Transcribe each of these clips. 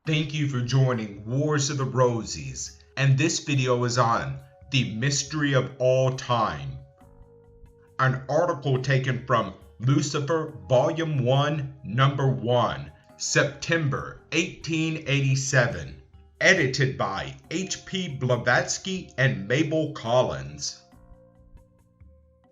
Thank you for joining Wars of the Rosies, and this video is on The Mystery of All Time. An article taken from Lucifer, Volume 1, Number 1, September 1887, edited by H.P. Blavatsky and Mabel Collins.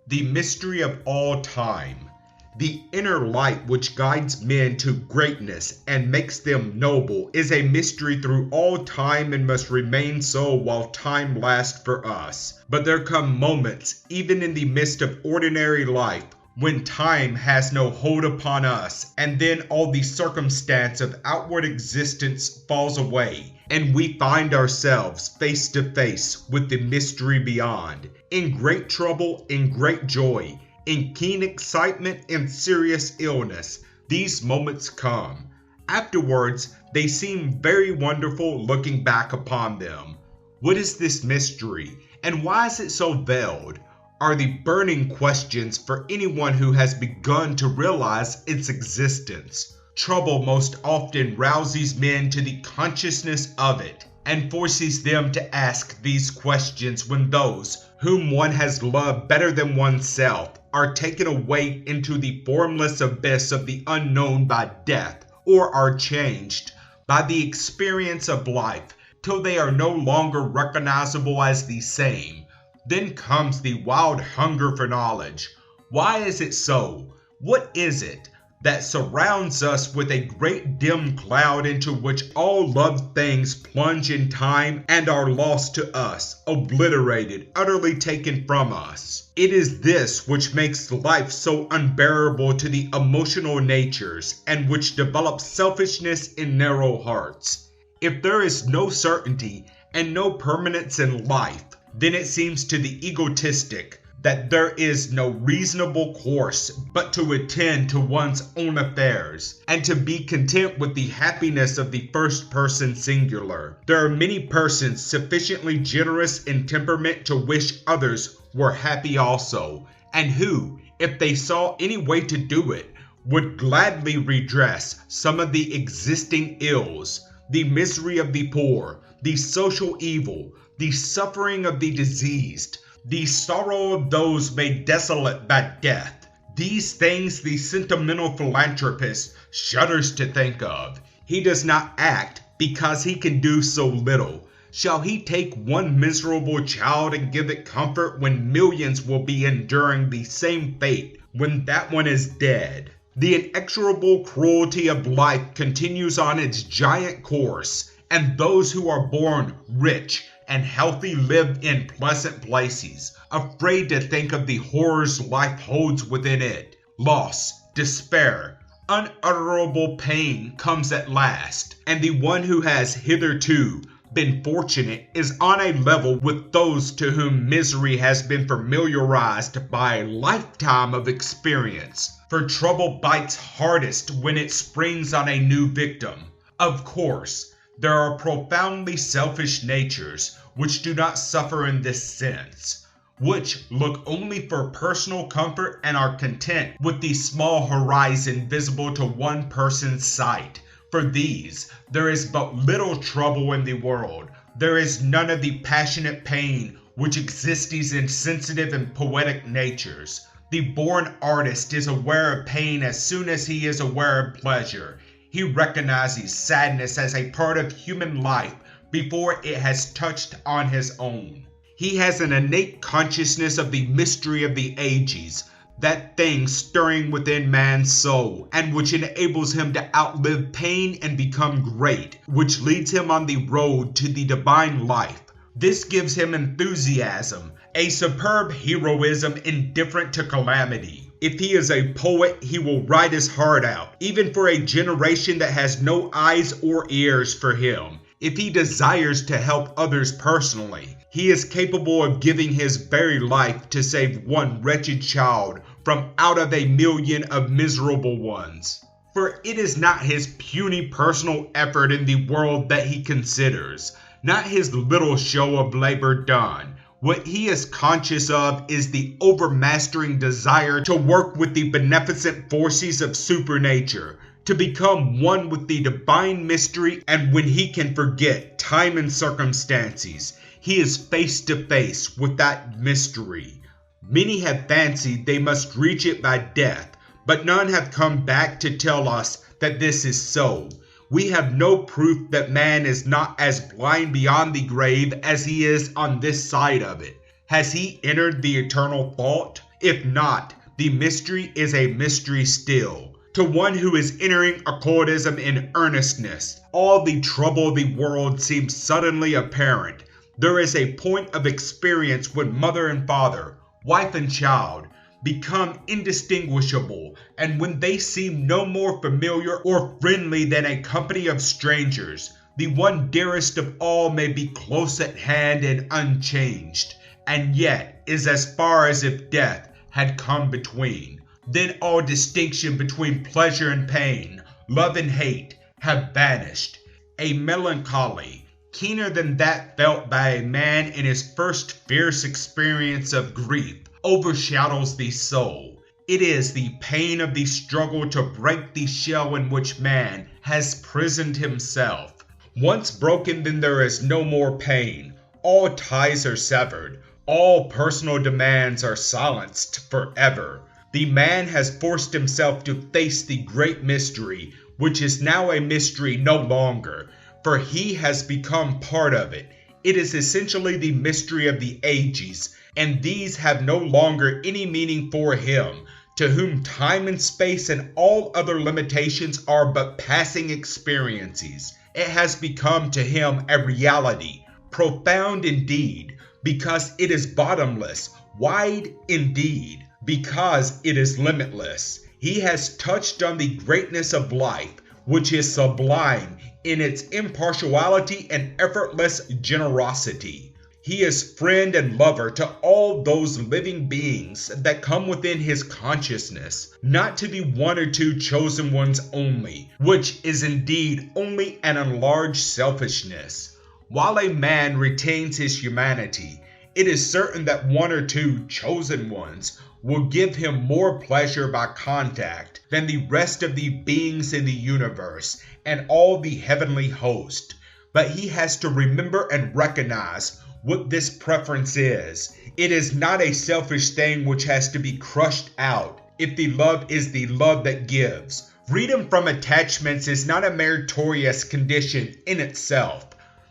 The Mystery of All Time. The inner light which guides men to greatness and makes them noble is a mystery through all time and must remain so while time lasts for us. But there come moments, even in the midst of ordinary life, when time has no hold upon us, and then all the circumstance of outward existence falls away, and we find ourselves face to face with the mystery beyond, in great trouble, in great joy, in keen excitement and serious illness. These moments come. Afterwards, they seem very wonderful looking back upon them. What is this mystery, and why is it so veiled? Are the burning questions for anyone who has begun to realize its existence. Trouble most often rouses men to the consciousness of it, and forces them to ask these questions when those whom one has loved better than oneself are taken away into the formless abyss of the unknown by death, or are changed by the experience of life till they are no longer recognizable as the same. Then comes the wild hunger for knowledge. Why is it so? What is it that surrounds us with a great dim cloud into which all loved things plunge in time and are lost to us, obliterated, utterly taken from us? It is this which makes life so unbearable to the emotional natures and which develops selfishness in narrow hearts. If there is no certainty and no permanence in life, then it seems to the egotistic that there is no reasonable course but to attend to one's own affairs, and to be content with the happiness of the first person singular. There are many persons sufficiently generous in temperament to wish others were happy also, and who, if they saw any way to do it, would gladly redress some of the existing ills, the misery of the poor, the social evil, the suffering of the diseased, the sorrow of those made desolate by death. These things the sentimental philanthropist shudders to think of. He does not act because he can do so little. Shall he take one miserable child and give it comfort when millions will be enduring the same fate when that one is dead? The inexorable cruelty of life continues on its giant course, and those who are born rich and healthy live in pleasant places, afraid to think of the horrors life holds within it. Loss, despair, unutterable pain comes at last, and the one who has hitherto been fortunate is on a level with those to whom misery has been familiarized by a lifetime of experience. For trouble bites hardest when it springs on a new victim. Of course, there are profoundly selfish natures which do not suffer in this sense, which look only for personal comfort and are content with the small horizon visible to one person's sight. For these, there is but little trouble in the world. There is none of the passionate pain which exists in sensitive and poetic natures. The born artist is aware of pain as soon as he is aware of pleasure. He recognizes sadness as a part of human life before it has touched on his own. He has an innate consciousness of the mystery of the ages, that thing stirring within man's soul, and which enables him to outlive pain and become great, which leads him on the road to the divine life. This gives him enthusiasm, a superb heroism indifferent to calamity. If he is a poet, he will write his heart out, even for a generation that has no eyes or ears for him. If he desires to help others personally, he is capable of giving his very life to save one wretched child from out of a million of miserable ones. For it is not his puny personal effort in the world that he considers, not his little show of labor done. What he is conscious of is the overmastering desire to work with the beneficent forces of supernature, to become one with the divine mystery, and when he can forget time and circumstances, he is face to face with that mystery. Many have fancied they must reach it by death, but none have come back to tell us that this is so. We have no proof that man is not as blind beyond the grave as he is on this side of it. Has he entered the eternal thought? If not, the mystery is a mystery still. To one who is entering occultism in earnestness, all the trouble of the world seems suddenly apparent. There is a point of experience when mother and father, wife and child, become indistinguishable, and when they seem no more familiar or friendly than a company of strangers, the one dearest of all may be close at hand and unchanged, and yet is as far as if death had come between. Then all distinction between pleasure and pain, love and hate, have vanished. A melancholy, keener than that felt by a man in his first fierce experience of grief, overshadows the soul. It is the pain of the struggle to break the shell in which man has prisoned himself. Once broken, then there is no more pain. All ties are severed. All personal demands are silenced forever. The man has forced himself to face the great mystery, which is now a mystery no longer, for he has become part of it. It is essentially the mystery of the ages, and these have no longer any meaning for him, to whom time and space and all other limitations are but passing experiences. It has become to him a reality, profound indeed, because it is bottomless, wide indeed, because it is limitless. He has touched on the greatness of life, which is sublime in its impartiality and effortless generosity. He is friend and lover to all those living beings that come within his consciousness, not to the one or two chosen ones only, which is indeed only an enlarged selfishness. While a man retains his humanity, it is certain that one or two chosen ones will give him more pleasure by contact than the rest of the beings in the universe and all the heavenly host. But he has to remember and recognize what this preference is. It is not a selfish thing which has to be crushed out if the love is the love that gives. Freedom from attachments is not a meritorious condition in itself.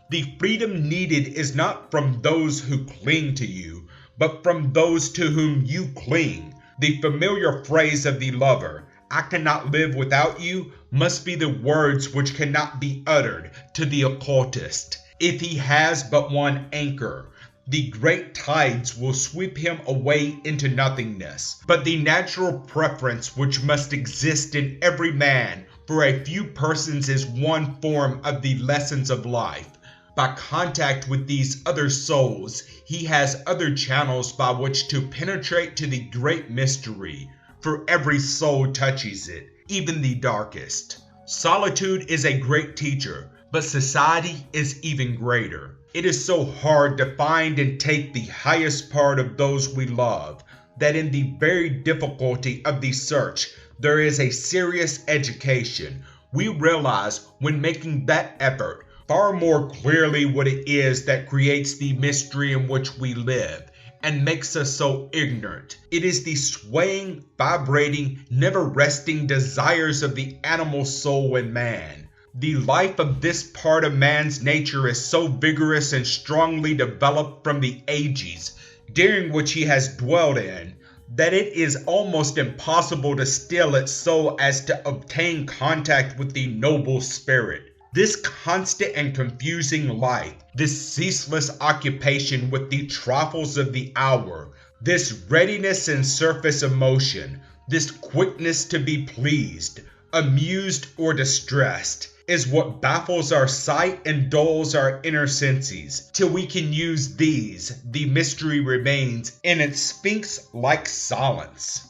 The freedom needed is not from those who cling to you, but from those to whom you cling. The familiar phrase of the lover, "I cannot live without you," must be the words which cannot be uttered to the occultist. If he has but one anchor, the great tides will sweep him away into nothingness. But the natural preference which must exist in every man for a few persons is one form of the lessons of life. By contact with these other souls, he has other channels by which to penetrate to the great mystery, for every soul touches it, even the darkest. Solitude is a great teacher, but society is even greater. It is so hard to find and take the highest part of those we love, that in the very difficulty of the search, there is a serious education. We realize when making that effort far more clearly what it is that creates the mystery in which we live and makes us so ignorant. It is the swaying, vibrating, never-resting desires of the animal soul in man. The life of this part of man's nature is so vigorous and strongly developed from the ages during which he has dwelt in, that it is almost impossible to still it so as to obtain contact with the noble spirit. This constant and confusing life, this ceaseless occupation with the trifles of the hour, this readiness and surface emotion, this quickness to be pleased, amused, or distressed, is what baffles our sight and dulls our inner senses. Till we can use these, the mystery remains in its sphinx-like silence.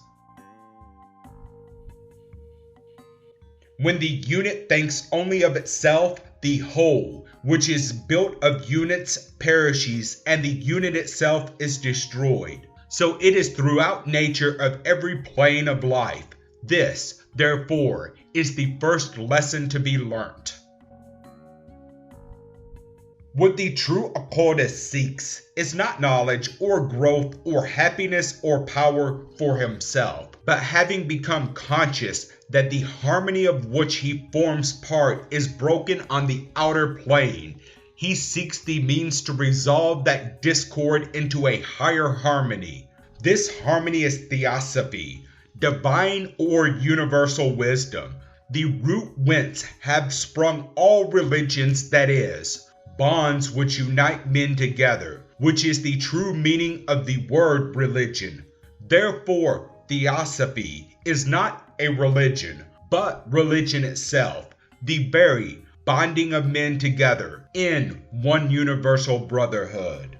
When the unit thinks only of itself, the whole, which is built of units, perishes, and the unit itself is destroyed. So it is throughout nature of every plane of life. This, therefore, is the first lesson to be learnt. What the true occultist seeks is not knowledge or growth or happiness or power for himself, but having become conscious that the harmony of which he forms part is broken on the outer plane, he seeks the means to resolve that discord into a higher harmony. This harmony is Theosophy, divine or universal wisdom, the root whence have sprung all religions, that is, bonds which unite men together, which is the true meaning of the word religion. Therefore, Theosophy is not a religion, but religion itself, the very bonding of men together in one universal brotherhood.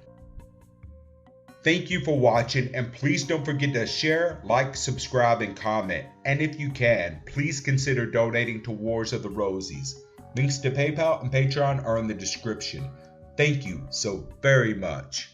Thank you for watching, and please don't forget to share, like, subscribe, and comment. And if you can, please consider donating to Wars of the Rosies. Links to PayPal and Patreon are in the description. Thank you so very much.